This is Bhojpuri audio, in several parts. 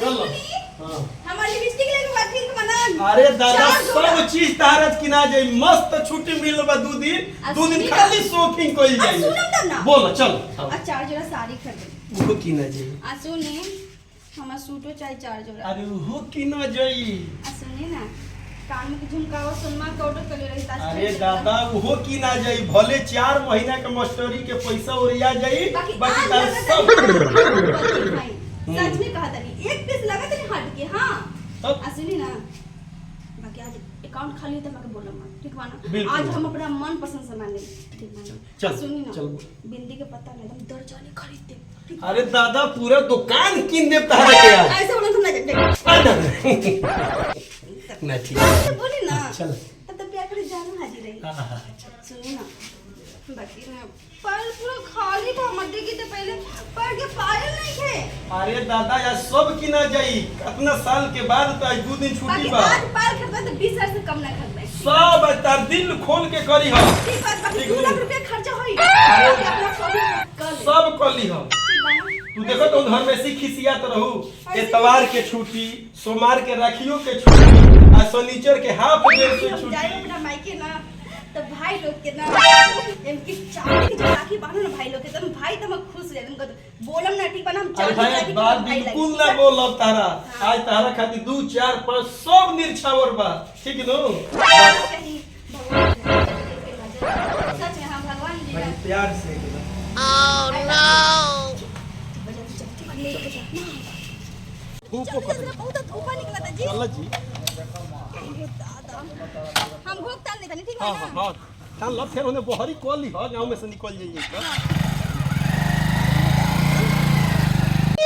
चलो हमारी लिपस्टिक लेके बाद फिर मना। अरे दादा सब चीज तारत किना जाई मस्त छुट्टी मिल बा 2 दिन 2 दिन खाली शॉपिंग कइल जाई। सुनम तब ना बोल चल चार जोड़ा साड़ी खरीद वो किना जाई। सुने हमार सूटो चाहे 4 जोड़ा। अरे वो किना जाई। सुने ना कान में झुमकावा सोनमा का ऑर्डर कर ले रही था। अरे दादा वो किना जाई भले 4 महीना के मास्टरी के पैसा ओरिया जाई बाकी तार सब सच में कहा था एक पीस लगा था हट के। हां सुनी ना बाकी आज अकाउंट खाली था मैं बोला मत ठीक बा ना। आज हम अपना मन पसंद सामान ले ठीक बा। चल सुनी ना चल बिंदी के पत्ता ले एकदम दर्जनी खरीदते। अरे दादा पूरा दुकान किन दे तारे के यार ऐसे बोला तुम ना जब ना ठीक है बोली ना चल तब प्यार करे जानो हाजिर रही। हां सुनी ना बाकी ना पायल पूरा खाली था मड्डे की तो पहले पर के पायल नहीं थे। अरे दादा यार सब किना जाई कितना साल के बाद तो आज 2 दिन छुट्टी बा। आज पायल खरीदबा तो 20,000 से कम ना खरीदबा। सब तार दिल खोल के करी हो ठीक बात बाकी 2 लाख रुपया खर्चा होई। सब कली हो तू देखो तो घर में सी खिसियात रहू एतवार के छुट्टी सोमवार के राखियों के छुट्टी आ शनिचर के हाफ डे से छुट्टी। जाए अपना मायके ना तो भाई लोग के ना इनकी चांदी की जो राखी बांधो ना भाई लोग के तुम भाई तुम खुश रहे तुमको बोलम ना ठीक बा ना हम अरे चांदी भाई की बात बिल्कुल ना बोलब तारा आज तारा खातिर 2 4 5 सब निर्छावर बा ठीक नो। सच में हम भगवान जी भाई प्यार से ओह नो धूप को बहुत धूप निकला था जी। चल जी हम भुगतान नहीं था ठीक है हां ना। हां तान लब फिर उन्हें बहरी कोली हो गांव में से निकल जाइए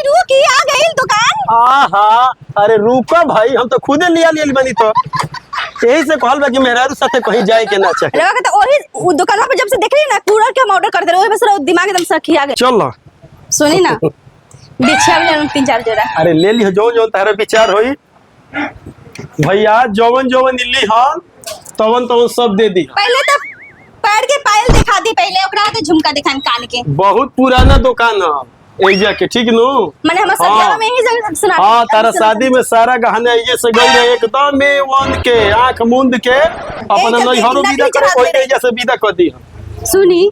रुकी आ गई दुकान। आहा अरे रुको भाई हम तो खुदे लिया बनी तो यही से कहल बा कि मेहरारू साथे कहीं जाए के ना चाहे। लगा तो वही दुकान पे जब से देख रही ना कूलर के हम ऑर्डर करते रहे वही बस दिमाग एकदम सखी आ गया। चल सुनी ना बिछिया भी ले 3-4 जोड़ा। अरे ले ली जो जो तारा विचार होई भैया जवन जवन इल्ली हां तवन तवन सब दे दी। पहले तो पैर के पायल दिखा दी पहले ओकरा के झुमका दिखान कान के। बहुत पुराना दुकान है एजा के ठीक नो माने हम सदिया में ही जगह सुना। हां तारा शादी में सारा गहना एजे से गई रहे एकदम में वन के आंख मुंद के अपना नैहरो विदा कर कोई एजा से विदा कर दी। सुनी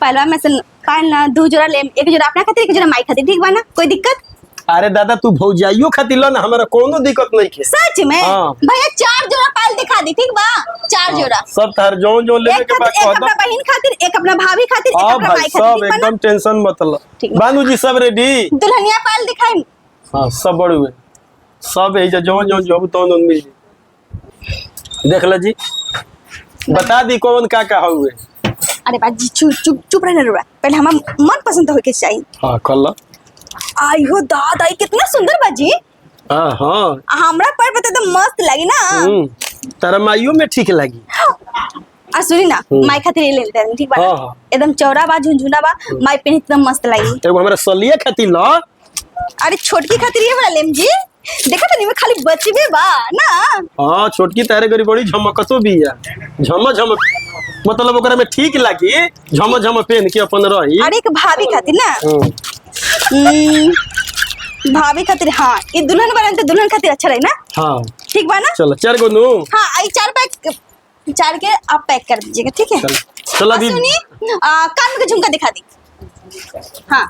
पहला में से पायल ना 2 जोड़ा ले 1 जोड़ा अपना खातिर 1 जोड़ा माई खातिर ठीक बा ना कोई दिक्कत। अरे दादा तू भौजाइयो खातिर लो ना हमरा कोनो दिक्कत नहीं के। सच में भैया 4 जोड़ा पायल दिखा दी ठीक बा 4 जोड़ा सब तार जो जो लेने के बाद एक अपना बहन खातिर एक अपना भाभी खातिर एक अपना भाई खातिर सब एकदम टेंशन मत लो बानू जी सब रेडी दुल्हनिया पायल दिखाई। हां सब बड़ुए सब एजा जो जो जो तो मिल देख ल जी बता दी कौन का हुए। अरे बाजी चुप रहना रे पहले हम मन पसंद होके चाहिए। हां कल आई हो दादा कितना सुंदर बाजी। हां हां हमरा पर पता तो मस्त लगी ना तारा माइयो में ठीक लगी। आ सुनी ना माई खातिर ले लेते हैं ठीक बा एकदम चौड़ा बा झुनझुना बा माई पे एकदम मस्त लगी। एगो हमरा सलिया खातिर ल अरे छोटकी खातिर ये वाला लेम जी देखा तो नहीं में खाली बचबे बा ना। हां छोटकी तारे गरी बड़ी झमकतो बिया झम मतलब ओकरा में ठीक लगी झम पहन के अपन रही। अरे एक भाभी खातिर ना भाभी खातिर हां ये दुल्हन बना तो दुल्हन खातिर अच्छा रही ना। हां ठीक बा ना चलो 4 गो नु हां आई 4 पैक 4 के आप पैक कर दीजिएगा ठीक है। चल अभी सुनी कान में झुमका दिखा दी। हां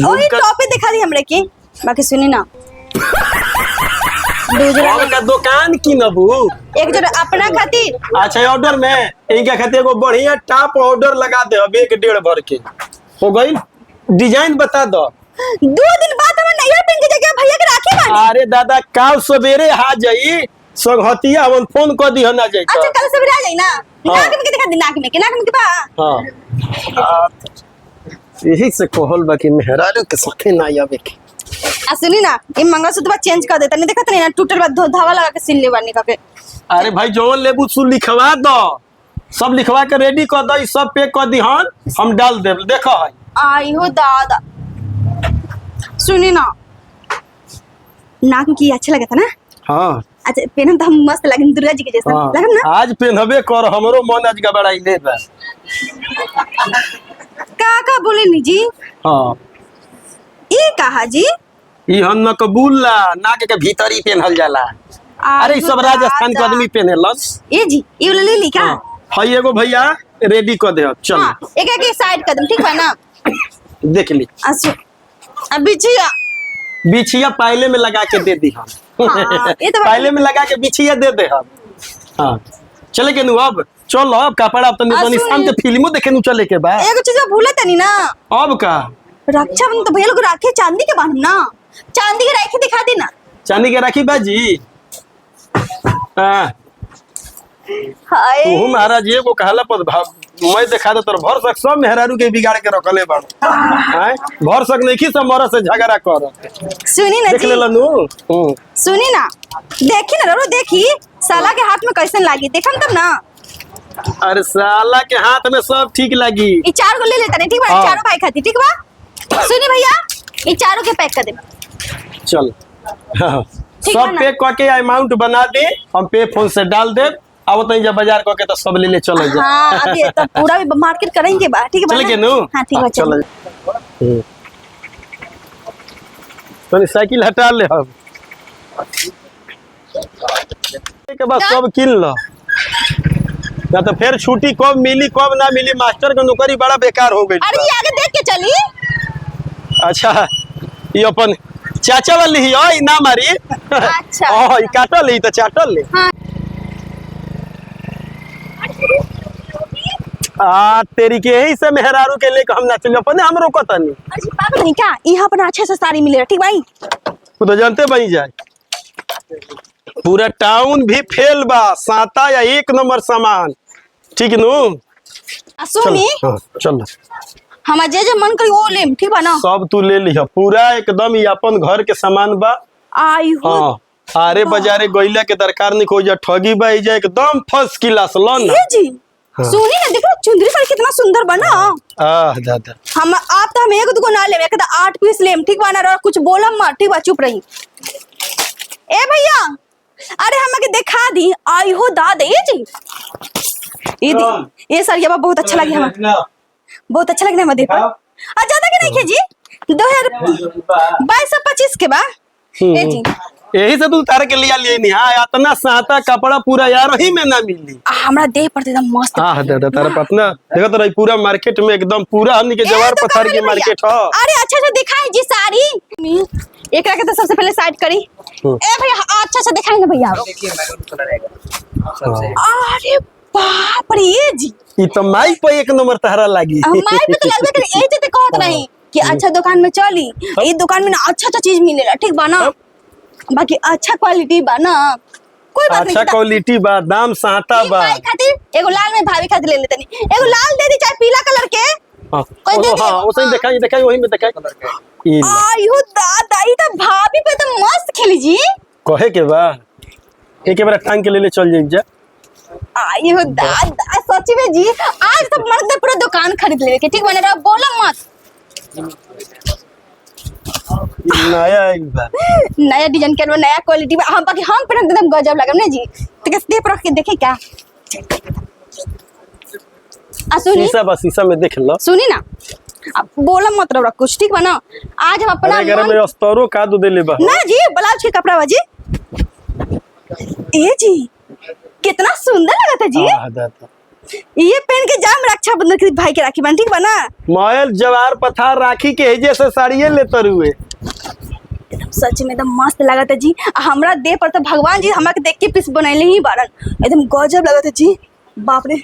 वही टॉप दिखा दी हमरे के बाकी सुनी ना 2 जोड़ा का दुकान की नबू 1 जोड़ा अपना खातिर। अच्छा ऑर्डर में इनका खातिर एगो बढ़िया टॉप ऑर्डर लगा दे अब 1.5 भर के हो गई डिजाइन बता दो 2 दिन बाद हम नया पिन के जगह भैया के राखी बानी। अरे दादा काल सवेरे आ जाई संगहतिया हमन फोन कर दी ना जाई। अच्छा कल सवेरे आ जाई ना नाक में के दिखा दी नाक में के बा। हां यही से कहल बा कि मेहरारू के सखे ना आवे के। सुनी ना ये मंगलसूत्र चेंज कर देता नहीं देखत नहीं ना टूटल बा धावा लगा के सिल ले बानी का के। अरे भाई जो लेबू सु लिखवा दो सब लिखवा के रेडी कर दई सब पैक कर दी हम डाल देब देखो है। आई हो दादा सुनी ना नाक की अच्छा लगा था ना। हां अच्छा पेनम तो हम मस्त लगन दुर्गा जी के जैसा लगन ना। आज पहनबे कर हमरो मन आज गबड़ाई ले बा का बोले नी जी। हां ये कहा जी ई हम नकबुल्ला नाक के भीतर ही पहनल जाला। अरे सब राजस्थान के आदमी पहनेलस। ये जी ये वाला ले ली क्या? हई एगो भैया रेडी कर दे। चल एक एक साइड कर दम, ठीक बा ना? देख ली। अब बिछिया बिछिया पायले में लगा के दे दी हम। पायले में लगा के बिछिया दे दे हम। हाँ चले के नु अब चल अब कपड़ा अब तनी शाम के फिल्मो देखे नु चले के बा। एगो चीज भूला तनी ना। अब का रक्षाबंधन तो भैया लोग राखी चांदी के बांधम ना। चांदी के राखी दिखा दी ना। चांदी के राखी बाजी। हां हाय तू महाराज एगो कहला पर मैं देखा दे तोर भर सक सब मेहरारू के बिगाड़ के रखले बा। हां भर सक नहीं की सब मरा से झगड़ा कर। सुनी ना देख जी। ले लनु। सुनी ना देखी ना रो देखी साला के हाथ में कैसन लागी देखम तब ना। अरे साला के हाथ में सब ठीक लगी। ई 4 को ले लेता नहीं, ठीक बा? चारों भाई खाती, ठीक बा? सुनी भैया ई चारों के पैक कर दे। चल सब पे करके अमाउंट बना दे, हम पे फोन से डाल दे। अब तो जब बाजार करके तो सब ले ले चलो जा। हां अभी तो पूरा भी मार्केट करेंगे बा, ठीक है? चल के नु। हां ठीक है चलो। तो साइकिल हटा ले हम के बाद सब किन लो ना तो फिर छुट्टी कब मिली कब ना मिली। मास्टर का नौकरी बड़ा बेकार हो गई। अरे ये आगे देख के चली। अच्छा ये अपन चाचा वाली ही है ना मारी। अच्छा हां ई काटल ही तो चाटल ले। हां तेरी के यही से मेहरारू के लेके हम ना चल अपने हम रोकता नहीं। अरे पागल नहीं क्या? यहाँ पर अच्छे से साड़ी मिलेगा, ठीक भाई? तू तो जानते बनी जाए पूरा टाउन भी फेल बा साता या एक नंबर सामान। ठीक नु सुनी चल हमार जे मन करी वो लेम, ठीक बा ना? सब तू ले लिह पूरा एकदम ये अपन घर के सामान बा। आई हो हाँ आरे बाजारे गइला के दरकार नहीं कोई जा ठगी बा जा एकदम फर्स्ट क्लास लो ना। ये जी सुनी ना देखो चुंदरी साड़ी कितना सुंदर बना। दादा हम आप तो हम एक दुगो ना लेम, एक 8 पीस लेम, ठीक बा ना? कुछ बोलम मत, ठीक बा? चुप रही। ए भैया अरे हमके दिखा दी। आई हो दादा ये जी ये सरिया बहुत अच्छा लगे हमें, बहुत अच्छा लगे हमें। देखो ज्यादा के नहीं खे जी 2022-25 के बा। ए जी यही से तू तार के लिया लिए नहीं। हाँ इतना साता कपड़ा पूरा यार वही में ना मिली। हमरा देह पर एकदम मस्त। हाँ दादा तारा पतना देखो तो पूरा मार्केट में एकदम पूरा हमनी के जवार पत्थर की मार्केट है। अरे अच्छा अच्छा दिखाई जी साड़ी। एक रखे तो सबसे पहले साइड करी। ए भैया अच्छा अच्छा दिखाई ना भैया। देखिए मैरून कलर आएगा। अरे बाप रे ये जी ई तो माई पे एक नंबर तहरा लागी। माई पे तो लगबे करे। ए जे कहत नहीं कि अच्छा दुकान में चली, ई दुकान में ना अच्छा अच्छा चीज मिलेला, ठीक बा ना? बाकी अच्छा क्वालिटी बा ना, कोई बात नहीं। अच्छा क्वालिटी बा दाम साता बा। भाई खातिर एगो लाल में भाभी खातिर ले लेतनी। एगो लाल दे दी चाहे पीला कलर के। कोई दे हां ओसई दिखाई वही में दिखाई। आयो दादा ई तो भाभी पे तो मस्त खेली जी। कहे के बा एक बार टांग के ले ले चल जाई जा। आयो दादा सच में जी आज तो मर्द ने पूरा दुकान खरीद ले के, ठीक बने रहा? बोलो मत। नया डिजाइन के नया क्वालिटी में हम बाकी हम पहन एकदम गजब लगम ना जी। तो कैसे देख के देखे क्या? शीशा में देख लो। सुनी ना अब बोला मत रहा कुछ, ठीक बा ना? आज हम अपना घर में अस्तरो का दो दे ले बा ना जी। ब्लाउज के कपड़ा बाजी ए जी कितना सुंदर लगा था जी। ये पहन के जाम रक्षाबंधन के भाई के राखी बन, ठीक बा ना? मायल जवार पथार राखी के जैसे साड़िये लेते हुए एकदम सच में एकदम मस्त लगा था जी। हमरा देह पर तो भगवान जी हमरा के देख के पीस बनैले ही बारन, एकदम गजब लगा था जी। बाप रे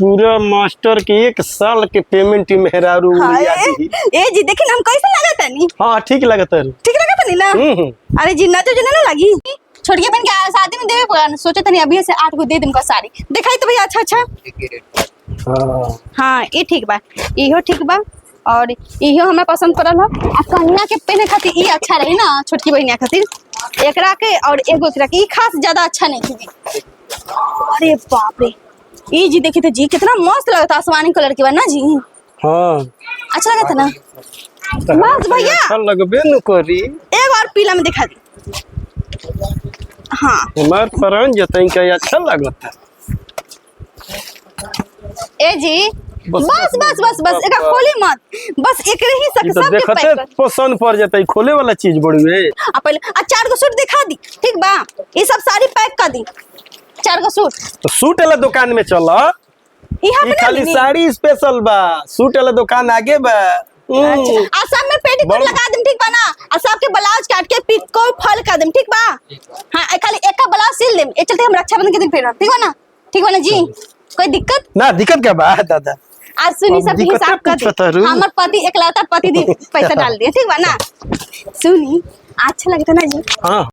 पूरा मास्टर के 1 साल के पेमेंट मेहरारू ए जी देखिन हम कैसे लगा था नी। हां ठीक लगता है, ठीक लगता नहीं ना? अरे जी ना तो जना ना लगी छोड़िए बन के शादी में देवे पुरान सोचे तनी अभी से 8 को दे दूंगा साड़ी। दिखाई तो भैया अच्छा अच्छा। हां ये ठीक बा, इहो ठीक बा और इहो हमें पसंद पड़ल है। आ कन्या के पहने खातिर ई अच्छा रही ना, छोटकी बहनिया खातिर एकरा के और एगो एकरा के ई खास ज्यादा अच्छा नहीं थी। अरे बाप रे ई जी देखी तो जी कितना मस्त लगता, आसमानी कलर की बा ना जी। हां अच्छा लगा था ना? बस भैया अच्छा लगबे न करी। एक बार पीला में दिखा दी। हाँ हमार प्राण जतई का अच्छा लगता। ए जी बस बस बस बस एक खोली मत, बस एक ही ई तो सब के पैक देखते कर। पसंद पड़ जाता खोले वाला चीज बड़ी है। आ पहले 4 गो सूट दिखा दी, ठीक बा? ये सब साड़ी पैक कर दी, 4 गो सूट। तो सूट वाला दुकान में चलो, यहाँ ये पे खाली ना साड़ी स्पेशल बा, सूट वाला दुकान आगे बा। अच्छा, आ सब में पेटीकोट बड़- लगा देम, ठीक बा ना? आ सबके ब्लाउज काट के पिको फल कर देम, ठीक बा? हाँ, खाली एक का ब्लाउज सिल देम, ए चलते हम रक्षाबंधन के दिन पहनब, ठीक बा ना? ठीक बा ना जी? कोई दिक्कत? ना दिक्कत क्या बा दादा? आज सुनी अब सब दिक्कत हिसाब कर पूछता दी, रू। हमर पति एकलौता पति दी पैसा डाल दिया, ठीक बा ना? सुनी अच्छा लगता ना जी? हाँ